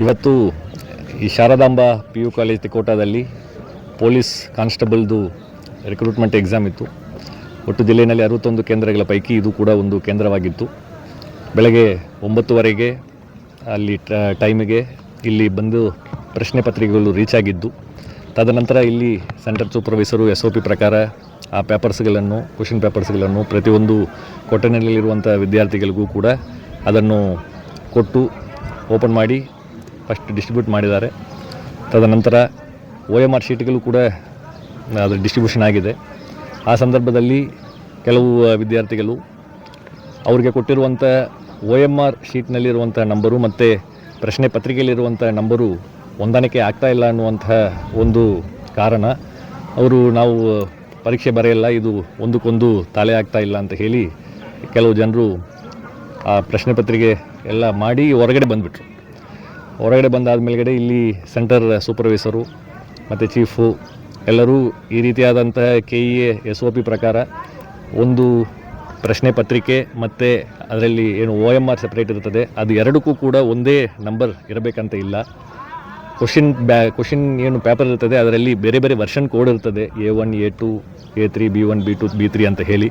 ಇವತ್ತು ಈ Sharadamba PU college ತಿಕೋಟಾದಲ್ಲಿ ಪೊಲೀಸ್ ಕಾನ್ಸ್ಟೇಬಲ್ದು ರಿಕ್ರೂಟ್ಮೆಂಟ್ ಎಕ್ಸಾಮ್ ಇತ್ತು. ಒಟ್ಟು ಜಿಲ್ಲೆಯಲ್ಲಿ 61 ಕೇಂದ್ರಗಳ ಪೈಕಿ ಇದು ಕೂಡ ಒಂದು ಕೇಂದ್ರವಾಗಿತ್ತು. ಬೆಳಗ್ಗೆ 9:30ಗೆ ಅಲ್ಲಿ ಟೈಮಿಗೆ ಇಲ್ಲಿ ಬಂದು ಪ್ರಶ್ನೆ ಪತ್ರಿಕೆಗಳು ರೀಚ್ ಆಗಿದ್ದು, ತದನಂತರ ಇಲ್ಲಿ ಸೆಂಟರ್ ಸೂಪರ್ವೈಸರು SOP ಪ್ರಕಾರ ಆ ಪೇಪರ್ಸ್ಗಳನ್ನು ಕ್ವಶನ್ ಪೇಪರ್ಸ್ಗಳನ್ನು ಪ್ರತಿಯೊಂದು ಕೊಠಡಿನಲ್ಲಿರುವಂಥ ವಿದ್ಯಾರ್ಥಿಗಳಿಗೂ ಕೂಡ ಅದನ್ನು ಕೊಟ್ಟು ಓಪನ್ ಮಾಡಿ ಫಸ್ಟ್ ಡಿಸ್ಟ್ರಿಬ್ಯೂಟ್ ಮಾಡಿದ್ದಾರೆ. ತದನಂತರ OMR ಶೀಟ್ಗಳು ಕೂಡ ಅದರ ಡಿಸ್ಟ್ರಿಬ್ಯೂಷನ್ ಆಗಿದೆ. ಆ ಸಂದರ್ಭದಲ್ಲಿ ಕೆಲವು ವಿದ್ಯಾರ್ಥಿಗಳು ಅವರಿಗೆ ಕೊಟ್ಟಿರುವಂಥ OMR ಶೀಟ್ನಲ್ಲಿರುವಂಥ ನಂಬರು ಮತ್ತು ಪ್ರಶ್ನೆ ಪತ್ರಿಕೆಯಲ್ಲಿರುವಂಥ ನಂಬರು ಹೊಂದಾಣಿಕೆ ಆಗ್ತಾ ಇಲ್ಲ ಅನ್ನುವಂತಹ ಒಂದು ಕಾರಣ, ನಾವು ಪರೀಕ್ಷೆ ಬರೆಯಲ್ಲ, ಇದು ಒಂದಕ್ಕೊಂದು ತಾಳೆ ಆಗ್ತಾ ಇಲ್ಲ ಅಂತ ಹೇಳಿ ಕೆಲವು ಜನರು ಆ ಪ್ರಶ್ನೆ ಪತ್ರಿಕೆ ಎಲ್ಲ ಮಾಡಿ ಹೊರಗಡೆ ಬಂದುಬಿಟ್ರು. ಹೊರಗಡೆ ಬಂದಾದ ಮೇಲ್ಗಡೆ ಇಲ್ಲಿ ಸೆಂಟರ್ ಸೂಪರ್ವೈಸರು ಮತ್ತು ಚೀಫು ಎಲ್ಲರೂ ಈ ರೀತಿಯಾದಂತಹ KEA SOP ಪ್ರಕಾರ ಒಂದು ಪ್ರಶ್ನೆ ಪತ್ರಿಕೆ ಮತ್ತು ಅದರಲ್ಲಿ ಏನು OMR ಸಪ್ರೇಟ್ ಇರ್ತದೆ, ಅದು ಎರಡಕ್ಕೂ ಕೂಡ ಒಂದೇ ನಂಬರ್ ಇರಬೇಕಂತ ಇಲ್ಲ. ಕ್ವಶನ್ ಏನು ಪೇಪರ್ ಇರ್ತದೆ ಅದರಲ್ಲಿ ಬೇರೆ ಬೇರೆ ವರ್ಷನ್ ಕೋಡ್ ಇರ್ತದೆ, A1 A2 A3 B1 B2 B3 ಅಂತ ಹೇಳಿ.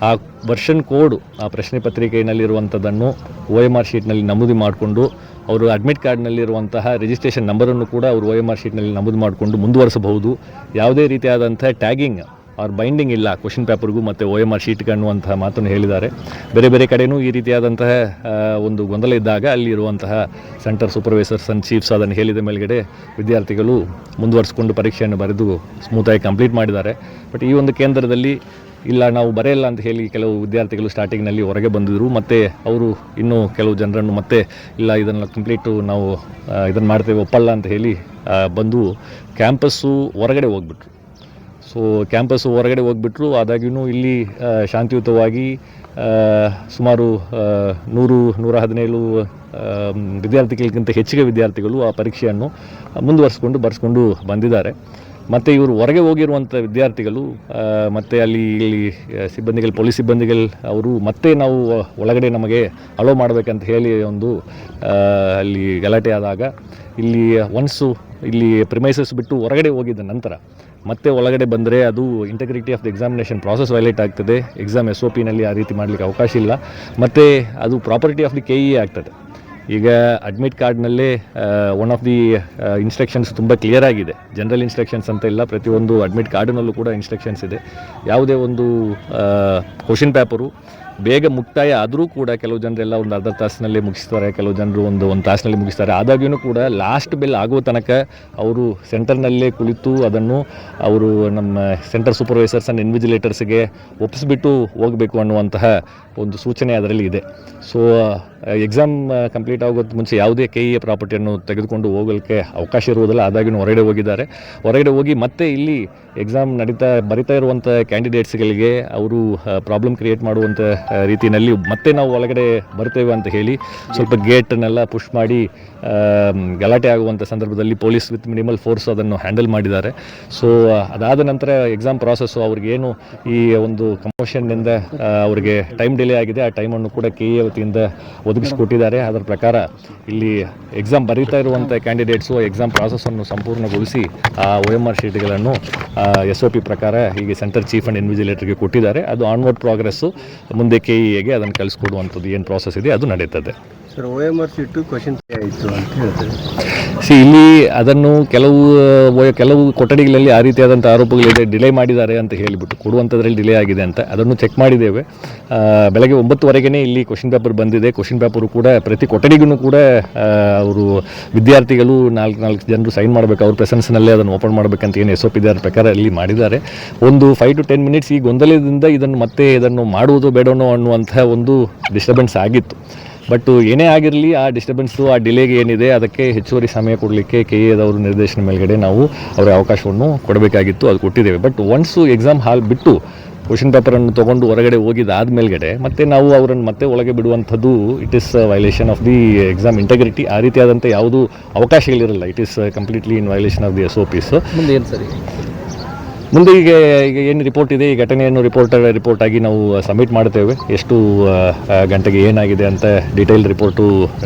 ಆ ವರ್ಷನ್ ಕೋಡ್ ಆ ಪ್ರಶ್ನೆ ಪತ್ರಿಕೆಯಲ್ಲಿರುವಂಥದ್ದನ್ನು OMR ಶೀಟ್ನಲ್ಲಿ ನಮೂದು ಮಾಡಿಕೊಂಡು ಅವರು ಅಡ್ಮಿಟ್ ಕಾರ್ಡ್ನಲ್ಲಿರುವಂತಹ ರಿಜಿಸ್ಟ್ರೇಷನ್ ನಂಬರನ್ನು ಕೂಡ ಅವರು OMR ಶೀಟ್ನಲ್ಲಿ ನಮೂದು ಮಾಡಿಕೊಂಡು ಮುಂದುವರಿಸಬಹುದು. ಯಾವುದೇ ರೀತಿಯಾದಂಥ ಟ್ಯಾಗಿಂಗ್ ಆರ್ ಬೈಂಡಿಂಗ್ ಇಲ್ಲ ಕ್ವಶನ್ ಪೇಪರ್ಗೂ ಮತ್ತು OMR ಶೀಟ್ಗೆ ಅನ್ನುವಂತಹ ಮಾತನ್ನು ಹೇಳಿದ್ದಾರೆ. ಬೇರೆ ಬೇರೆ ಕಡೆಯೂ ಈ ರೀತಿಯಾದಂತಹ ಒಂದು ಗೊಂದಲ ಇದ್ದಾಗ ಅಲ್ಲಿರುವಂತಹ ಸೆಂಟರ್ ಸೂಪರ್ವೈಸರ್ಸ್ ಆ್ಯಂಡ್ ಚೀಫ್ಸ್ ಅದನ್ನು ಹೇಳಿದ ಮೇಲ್ಗಡೆ ವಿದ್ಯಾರ್ಥಿಗಳು ಮುಂದುವರಿಸಿಕೊಂಡು ಪರೀಕ್ಷೆಯನ್ನು ಬರೆದು ಸ್ಮೂತಾಗಿ ಕಂಪ್ಲೀಟ್ ಮಾಡಿದ್ದಾರೆ. ಬಟ್ ಈ ಒಂದು ಕೇಂದ್ರದಲ್ಲಿ ಇಲ್ಲ, ನಾವು ಬರೆಯಲ್ಲ ಅಂತ ಹೇಳಿ ಕೆಲವು ವಿದ್ಯಾರ್ಥಿಗಳು ಸ್ಟಾರ್ಟಿಂಗ್ನಲ್ಲಿ ಹೊರಗೆ ಬಂದಿದ್ದರು. ಮತ್ತು ಅವರು ಇನ್ನೂ ಕೆಲವು ಜನರನ್ನು ಮತ್ತೆ ಇಲ್ಲ ಇದನ್ನು ಕಂಪ್ಲೀಟು ನಾವು ಇದನ್ನು ಮಾಡ್ತೇವೆ ಒಪ್ಪಲ್ಲ ಅಂತ ಹೇಳಿ ಬಂದು ಕ್ಯಾಂಪಸ್ಸು ಹೊರಗಡೆ ಹೋಗ್ಬಿಟ್ರು. ಸೊ ಕ್ಯಾಂಪಸ್ಸು ಹೊರಗಡೆ ಹೋಗ್ಬಿಟ್ರು. ಆದಾಗ್ಯೂ ಇಲ್ಲಿ ಶಾಂತಿಯುತವಾಗಿ ಸುಮಾರು 117 ವಿದ್ಯಾರ್ಥಿಗಳಿಗಿಂತ ಹೆಚ್ಚಿಗೆ ವಿದ್ಯಾರ್ಥಿಗಳು ಆ ಪರೀಕ್ಷೆಯನ್ನು ಬರೆಸ್ಕೊಂಡು ಬಂದಿದ್ದಾರೆ. ಮತ್ತು ಇವರು ಹೊರಗೆ ಹೋಗಿರುವಂಥ ವಿದ್ಯಾರ್ಥಿಗಳು ಮತ್ತು ಇಲ್ಲಿ ಪೊಲೀಸ್ ಸಿಬ್ಬಂದಿಗಳು ಅವರು ಮತ್ತೆ ನಾವು ಒಳಗಡೆ ನಮಗೆ ಅಲೋ ಮಾಡಬೇಕಂತ ಹೇಳಿ ಒಂದು ಅಲ್ಲಿ ಗಲಾಟೆ ಆದಾಗ ಇಲ್ಲಿ ಇಲ್ಲಿ ಪ್ರಿಮೈಸಸ್ ಬಿಟ್ಟು ಹೊರಗಡೆ ಹೋಗಿದ್ದ ನಂತರ ಮತ್ತೆ ಒಳಗಡೆ ಬಂದರೆ ಅದು integrity of the examination process violate ಆಗ್ತದೆ. ಎಕ್ಸಾಮ್ SOPನಲ್ಲಿ ಆ ರೀತಿ ಮಾಡಲಿಕ್ಕೆ ಅವಕಾಶ ಇಲ್ಲ. ಮತ್ತು ಅದು ಪ್ರಾಪರ್ಟಿ ಆಫ್ ದಿ KEA ಆಗ್ತದೆ. ಈಗ ಅಡ್ಮಿಟ್ ಕಾರ್ಡ್ನಲ್ಲೇ ಒನ್ ಆಫ್ ದಿ ಇನ್ಸ್ಟ್ರಕ್ಷನ್ಸ್ ತುಂಬ ಕ್ಲಿಯರ್ ಆಗಿದೆ. ಜನರಲ್ ಇನ್ಸ್ಟ್ರಕ್ಷನ್ಸ್ ಅಂತ ಇಲ್ಲ, ಪ್ರತಿಯೊಂದು ಅಡ್ಮಿಟ್ ಕಾರ್ಡ್ನಲ್ಲೂ ಕೂಡ ಇನ್ಸ್ಟ್ರಕ್ಷನ್ಸ್ ಇದೆ. ಯಾವುದೇ ಒಂದು ಕ್ವಶನ್ ಪೇಪರು ಬೇಗ ಮುಕ್ತಾಯ ಆದರೂ ಕೂಡ ಕೆಲವು ಜನರೆಲ್ಲ ಒಂದು ಅರ್ಧ ತಾಸಿನಲ್ಲೇ ಮುಗಿಸ್ತಾರೆ, ಕೆಲವು ಜನರು ಒಂದು ತಾಸಿನಲ್ಲಿ ಮುಗಿಸ್ತಾರೆ. ಆದಾಗ್ಯೂ ಕೂಡ ಲಾಸ್ಟ್ ಬೆಲ್ ಆಗೋ ತನಕ ಅವರು ಸೆಂಟರ್ನಲ್ಲೇ ಕುಳಿತು ಅದನ್ನು ಅವರು ನಮ್ಮ ಸೆಂಟರ್ ಸೂಪರ್ವೈಸರ್ಸ್ ಆ್ಯಂಡ್ ಇನ್ವಿಜಿಲೇಟರ್ಸ್ಗೆ ಒಪ್ಪಿಸ್ಬಿಟ್ಟು ಹೋಗಬೇಕು ಅನ್ನುವಂತಹ ಒಂದು ಸೂಚನೆ ಅದರಲ್ಲಿ ಇದೆ. ಸೊ ಎಕ್ಸಾಮ್ ಕಂಪ್ಲೀಟ್ ಆಗೋದು ಮುಂಚೆ ಯಾವುದೇ KEA ಪ್ರಾಪರ್ಟಿಯನ್ನು ತೆಗೆದುಕೊಂಡು ಹೋಗಲಿಕ್ಕೆ ಅವಕಾಶ ಇರುವುದಿಲ್ಲ. ಆದಾಗ್ಯೂ ಹೊರಗಡೆ ಹೋಗಿದ್ದಾರೆ. ಹೊರಗಡೆ ಹೋಗಿ ಮತ್ತೆ ಇಲ್ಲಿ ಎಕ್ಸಾಮ್ ಬರಿತಾ ಇರುವಂಥ ಕ್ಯಾಂಡಿಡೇಟ್ಸ್ಗಳಿಗೆ ಅವರು ಪ್ರಾಬ್ಲಮ್ ಕ್ರಿಯೇಟ್ ಮಾಡುವಂಥ ರೀತಿಯಲ್ಲಿ ಮತ್ತೆ ನಾವು ಒಳಗಡೆ ಬರ್ತೇವೆ ಅಂತ ಹೇಳಿ ಸ್ವಲ್ಪ ಗೇಟನ್ನೆಲ್ಲ ಪುಷ್ ಮಾಡಿ ಗಲಾಟೆ ಆಗುವಂಥ ಸಂದರ್ಭದಲ್ಲಿ ಪೊಲೀಸ್ ವಿತ್ ಮಿನಿಮಲ್ ಫೋರ್ಸ್ ಅದನ್ನು ಹ್ಯಾಂಡಲ್ ಮಾಡಿದ್ದಾರೆ. ಸೊ ಅದಾದ ನಂತರ ಎಕ್ಸಾಮ್ ಪ್ರಾಸೆಸ್ಸು ಅವ್ರಿಗೇನು ಈ ಒಂದು ಕಮೋಷನ್ನಿಂದ ಅವರಿಗೆ ಟೈಮ್ ಡಿಲೇ ಆಗಿದೆ, ಆ ಟೈಮನ್ನು ಕೂಡ KEA ವತಿಯಿಂದ ಒದಗಿಸಿಕೊಟ್ಟಿದ್ದಾರೆ. ಅದರ ಪ್ರಕಾರ ಇಲ್ಲಿ ಎಕ್ಸಾಮ್ ಬರೀತಾ ಇರುವಂಥ ಕ್ಯಾಂಡಿಡೇಟ್ಸು ಎಕ್ಸಾಮ್ ಪ್ರಾಸೆಸ್ಸನ್ನು ಸಂಪೂರ್ಣಗೊಳಿಸಿ ಆ OMR ಶೀಟ್ಗಳನ್ನು SOP ಪ್ರಕಾರ ಹೀಗೆ ಸೆಂಟರ್ ಚೀಫ್ ಆ್ಯಂಡ್ ಇನ್ವಿಜಿಲೇಟರ್ಗೆ ಕೊಟ್ಟಿದ್ದಾರೆ. ಅದು ಆನ್ವರ್ಡ್ ಪ್ರೋಗ್ರೆಸ್ಸು ಮುಂದೆ KEAಗೆ ಅದನ್ನು ಕಳಿಸ್ಕೊಡುವಂಥದ್ದು ಏನು ಪ್ರಾಸೆಸ್ ಇದೆ ಅದು ನಡೀತದೆ. ಸರ್, OMR ಶೀಟು ಕ್ವಶನ್ ಆಯಿತು ಅಂತ ಹೇಳ್ತಾರೆ. ಇಲ್ಲಿ ಅದನ್ನು ಕೆಲವು ಕೊಠಡಿಗಳಲ್ಲಿ ಆ ರೀತಿಯಾದಂಥ ಆರೋಪಗಳಿದೆ, ಡಿಲೇ ಮಾಡಿದ್ದಾರೆ ಅಂತ ಹೇಳಿಬಿಟ್ಟು ಕೊಡುವಂಥದ್ರಲ್ಲಿ ಡಿಲೇ ಆಗಿದೆ ಅಂತ ಅದನ್ನು ಚೆಕ್ ಮಾಡಿದ್ದೇವೆ. ಬೆಳಗ್ಗೆ 9:30ಗೆ ಇಲ್ಲಿ ಕ್ವಶನ್ ಪೇಪರ್ ಬಂದಿದೆ. ಕ್ವಶನ್ ಪೇಪರು ಕೂಡ ಪ್ರತಿ ಕೊಠಡಿಗೂ ಕೂಡ ಅವರು ವಿದ್ಯಾರ್ಥಿಗಳು 4 ಜನರು ಸೈನ್ ಮಾಡಬೇಕು, ಅವ್ರ ಪ್ರೆಸೆನ್ಸ್ನಲ್ಲೇ ಅದನ್ನು ಓಪನ್ ಮಾಡಬೇಕಂತ ಏನು SOP ಇದೆ ಅದರ ಪ್ರಕಾರ ಇಲ್ಲಿ ಮಾಡಿದ್ದಾರೆ. ಒಂದು 5 to 10 minutes ಈ ಗೊಂದಲದಿಂದ ಇದನ್ನು ಮಾಡುವುದು ಬೇಡನೋ ಅನ್ನುವಂಥ ಒಂದು ಡಿಸ್ಟರ್ಬೆನ್ಸ್ ಆಗಿತ್ತು. ಬಟ್ ಏನೇ ಆಗಿರಲಿ ಆ ಡಿಸ್ಟರ್ಬೆನ್ಸು ಆ ಡಿಲೇಗೆ ಏನಿದೆ ಅದಕ್ಕೆ ಹೆಚ್ಚುವರಿ ಸಮಯ ಕೊಡಲಿಕ್ಕೆ KEAದವರು ನಿರ್ದೇಶನ ಮೇಲ್ಗಡೆ ನಾವು ಅವರ ಅವಕಾಶವನ್ನು ಕೊಡಬೇಕಾಗಿತ್ತು, ಅದು ಕೊಟ್ಟಿದ್ದೇವೆ. ಬಟ್ ಒನ್ಸು ಎಕ್ಸಾಮ್ ಹಾಲ್ ಬಿಟ್ಟು ಕ್ವಶನ್ ಪೇಪರನ್ನು ತೊಗೊಂಡು ಹೊರಗಡೆ ಹೋಗಿದ್ದಾದ ಮೇಲ್ಗಡೆ ಮತ್ತೆ ನಾವು ಅವರನ್ನು ಮತ್ತೆ ಒಳಗೆ ಬಿಡುವಂಥದ್ದು it is violation of the exam integrity. ಆ ರೀತಿಯಾದಂಥ ಯಾವುದೂ ಅವಕಾಶಗಳಿರಲ್ಲ. It is completely in violation of the SOPs. ಮುಂದೆ ಏನು ಸರಿ ಮುಂದೆ ಈಗ ಏನು ರಿಪೋರ್ಟ್ ಇದೆ ಈ ಘಟನೆಯನ್ನು ರಿಪೋರ್ಟ್ ಆಗಿ ನಾವು ಸಬ್ಮಿಟ್ ಮಾಡ್ತೇವೆ. ಎಷ್ಟು ಗಂಟೆಗೆ ಏನಾಗಿದೆ ಅಂತ ಡೀಟೇಲ್ ರಿಪೋರ್ಟು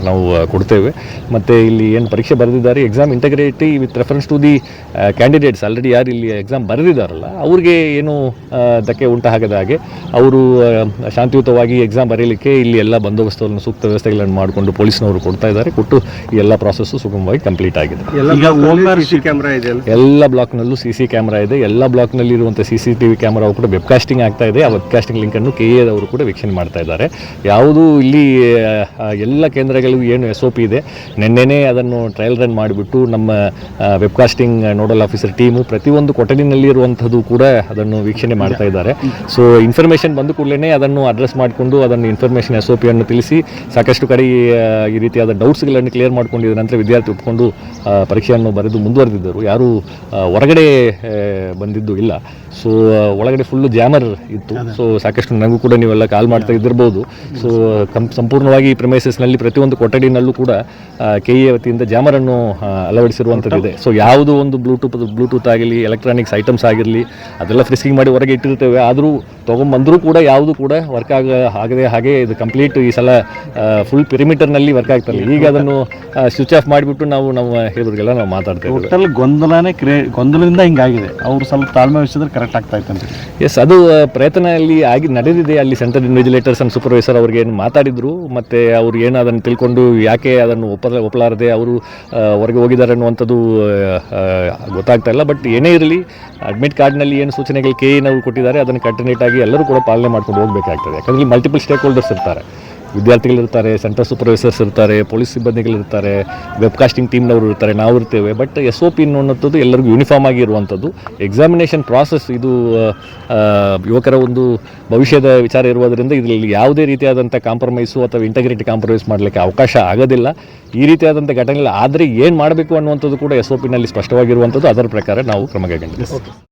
ನಾವು ಕೊಡ್ತೇವೆ. ಮತ್ತು ಇಲ್ಲಿ ಏನು ಪರೀಕ್ಷೆ ಬರೆದಿದ್ದಾರೆ exam integrity with reference to the candidates already ಯಾರು ಇಲ್ಲಿ ಎಕ್ಸಾಮ್ ಬರೆದಿದ್ದಾರಲ್ಲ ಅವ್ರಿಗೆ ಏನು ಧಕ್ಕೆ ಉಂಟಾಗದ ಹಾಗೆ ಅವರು ಶಾಂತಿಯುತವಾಗಿ ಎಕ್ಸಾಮ್ ಬರೀಲಿಕ್ಕೆ ಇಲ್ಲಿ ಎಲ್ಲ ಬಂದೋಬಸ್ತನ್ನು ಸೂಕ್ತ ವ್ಯವಸ್ಥೆಗಳನ್ನು ಮಾಡಿಕೊಂಡು ಪೊಲೀಸ್ನವರು ಕೊಡ್ತಾ ಇದ್ದಾರೆ. ಕೊಟ್ಟು ಈ ಎಲ್ಲ ಪ್ರಾಸೆಸ್ಸು ಸುಗಮವಾಗಿ ಕಂಪ್ಲೀಟ್ ಆಗಿದೆ. ಕ್ಯಾಮ್ರಾ ಇದೆ ಎಲ್ಲ ಬ್ಲಾಕ್ನಲ್ಲೂ CC ಕ್ಯಾಮ್ರಾ ಇದೆ. ಎಲ್ಲ ಬ್ಲಾಕ್ನಲ್ಲಿ ಇರುವಂಥ CCTV ಕ್ಯಾಮ್ರಾವು ಕೂಡ ವೆಬ್ಕಾಸ್ಟಿಂಗ್ ಆಗ್ತಾ ಇದೆ. ಆ ವೆಬ್ಕಾಸ್ಟಿಂಗ್ ಲಿಂಕನ್ನು KA ಅವರು ಕೂಡ ವೀಕ್ಷಣೆ ಮಾಡ್ತಾ ಇದ್ದಾರೆ. ಯಾವುದು ಇಲ್ಲಿ ಎಲ್ಲ ಕೇಂದ್ರಗಳಿಗೂ ಏನು SOP ಇದೆ ನಿನ್ನೆನೇ ಅದನ್ನು ಟ್ರಯಲ್ ರನ್ ಮಾಡಿಬಿಟ್ಟು ನಮ್ಮ ವೆಬ್ಕಾಸ್ಟಿಂಗ್ ನೋಡಲ್ ಆಫೀಸರ್ ಟೀಮು ಪ್ರತಿಯೊಂದು ಕೊಠಡಿನಲ್ಲಿ ಇರುವಂಥದ್ದು ಕೂಡ ಅದನ್ನು ವೀಕ್ಷಣೆ ಮಾಡ್ತಾ ಇದ್ದಾರೆ. ಸೊ ಇನ್ಫಾರ್ಮೇಷನ್ ಬಂದ ಕೂಡಲೇ ಅದನ್ನು ಅಡ್ರೆಸ್ ಮಾಡಿಕೊಂಡು ಅದನ್ನು ಇನ್ಫಾರ್ಮೇಷನ್ SOP ಅನ್ನು ತಿಳಿಸಿ ಸಾಕಷ್ಟು ಕಡೆ ಈ ರೀತಿಯಾದ ಡೌಟ್ಸ್ಗಳನ್ನು ಕ್ಲಿಯರ್ ಮಾಡ್ಕೊಂಡಿದ್ದ ನಂತರ ವಿದ್ಯಾರ್ಥಿ ಒಪ್ಪಿಕೊಂಡು ಪರೀಕ್ಷೆಯನ್ನು ಬರೆದು ಮುಂದುವರೆದಿದ್ದರು. ಯಾರೂ ಹೊರಗಡೆ ಬಂದಿದ್ದು ಇಲ್ಲ. ಸೊ ಒಳಗಡೆ ಫುಲ್ಲು ಜಾಮರ್ ಇತ್ತು. ಸೊ ಸಾಕಷ್ಟು ನನಗೂ ಕೂಡ ನೀವೆಲ್ಲ ಕಾಲ್ ಮಾಡ್ತಾ ಇದ್ದಿರ್ಬೋದು. ಸೊ ಸಂಪೂರ್ಣವಾಗಿ ಪ್ರಿಮೈಸಸ್ನಲ್ಲಿ ಪ್ರತಿಯೊಂದು ಕೊಠಡಿನಲ್ಲೂ ಕೂಡ KA ವತಿಯಿಂದ ಜಾಮರನ್ನು ಅಳವಡಿಸಿರುವಂಥದ್ದಿದೆ. ಸೊ ಯಾವುದೋ ಒಂದು ಬ್ಲೂಟೂತ್ ಆಗಲಿ ಎಲೆಕ್ಟ್ರಾನಿಕ್ಸ್ ಐಟಮ್ಸ್ ಆಗಿರಲಿ ಅದೆಲ್ಲ ಫ್ರಿಸ್ಕಿಂಗ್ ಮಾಡಿ ಹೊರಗೆ ಇಟ್ಟಿರ್ತೇವೆ. ಆದರೂ ತೊಗೊಂಬಂದರೂ ಕೂಡ ಯಾವುದು ಕೂಡ ವರ್ಕ್ ಆಗದೆ ಹಾಗೆ ಇದು ಕಂಪ್ಲೀಟ್ ಈ ಸಲ ಫುಲ್ ಪಿರಿಮೀಟರ್ನಲ್ಲಿ ವರ್ಕ್ ಆಗ್ತಾರೆ. ಈಗ ಅದನ್ನು ಸ್ವಿಚ್ ಆಫ್ ಮಾಡಿಬಿಟ್ಟು ನಾವು ಇವ್ರಿಗೆಲ್ಲ ನಾವು ಮಾತಾಡ್ತೇವೆ. ಟೋಟಲ್ ಗೊಂದಲದಿಂದ ಹಿಂಗಾಗಿದೆ. ಅವರು ಸ್ವಲ್ಪ ತಾಳ್ಮೆ ವಹಿಸಿದ್ರೆ ಕರೆಕ್ಟ್ ಆಗ್ತಾ ಇತ್ತು. ಎಸ್, ಅದು ಪ್ರಯತ್ನ ಅಲ್ಲಿ ನಡೆದಿದೆ. ಅಲ್ಲಿ ಸೆಂಟ್ರಲ್ ಇನ್ವಿಜಿಲೇಟರ್ಸ್ ಅಂಡ್ ಸೂಪರ್ವೈಸರ್ ಅವ್ರಿಗೆ ಏನು ಮಾತಾಡಿದ್ರು ಮತ್ತು ಅವ್ರು ಏನು ಅದನ್ನು ತಿಳ್ಕೊಂಡು ಯಾಕೆ ಅದನ್ನು ಒಪ್ಪಲಾರದೆ ಅವರು ಹೊರಗೆ ಹೋಗಿದ್ದಾರೆ ಅನ್ನುವಂಥದ್ದು ಗೊತ್ತಾಗ್ತಾ ಇಲ್ಲ. ಬಟ್ ಏನೇ ಇರಲಿ ಅಡ್ಮಿಟ್ ಕಾರ್ಡ್ನಲ್ಲಿ ಏನು ಸೂಚನೆಗಳು KA ನಾವು ಕೊಟ್ಟಿದ್ದಾರೆ ಅದನ್ನು ಕಟ್ಟುನಿಟ್ಟಾಗಿ ಎಲ್ಲರೂ ಕೂಡ ಪಾಲನೆ ಮಾಡ್ಕೊಂಡು ಹೋಗಬೇಕಾಗ್ತದೆ. ಯಾಕಂದರೆ ಇಲ್ಲಿ ಮಲ್ಟಿಪಲ್ ಸ್ಟೇಕ್ ಹೋಲ್ಡರ್ಸ್ ಇರ್ತಾರೆ. ವಿದ್ಯಾರ್ಥಿಗಳಿರ್ತಾರೆ, ಸೆಂಟ್ರಲ್ ಸೂಪರ್ವೈಸರ್ಸ್ ಇರ್ತಾರೆ, ಪೊಲೀಸ್ ಸಿಬ್ಬಂದಿಗಳಿರ್ತಾರೆ, ವೆಬ್ಕಾಸ್ಟಿಂಗ್ ಟೀಮ್ನವರು ಇರ್ತಾರೆ, ನಾವು ಇರ್ತೇವೆ. ಬಟ್ SOP ಅನ್ನುವಂಥದ್ದು ಎಲ್ಲರಿಗೂ ಯೂನಿಫಾರ್ಮ್ ಆಗಿ ಇರುವಂಥದ್ದು. ಎಕ್ಸಾಮಿನೇಷನ್ ಪ್ರಾಸೆಸ್ ಇದು ಯುವಕರ ಒಂದು ಭವಿಷ್ಯದ ವಿಚಾರ ಇರುವುದರಿಂದ ಇದರಲ್ಲಿ ಯಾವುದೇ ರೀತಿಯಾದಂಥ ಕಾಂಪ್ರಮೈಸು ಅಥವಾ ಇಂಟಗ್ರಿಟಿ ಕಾಂಪ್ರಮೈಸ್ ಮಾಡಲಿಕ್ಕೆ ಅವಕಾಶ ಆಗೋದಿಲ್ಲ. ಈ ರೀತಿಯಾದಂಥ ಘಟನೆಗಳು ಆದರೆ ಏನು ಮಾಡಬೇಕು ಅನ್ನುವಂಥದ್ದು ಕೂಡ SOPನಲ್ಲಿ ಸ್ಪಷ್ಟವಾಗಿರುವಂಥದ್ದು. ಅದರ ಪ್ರಕಾರ ನಾವು ಕ್ರಮ ಕೈಗೊಂಡಿದ್ದೇವೆ.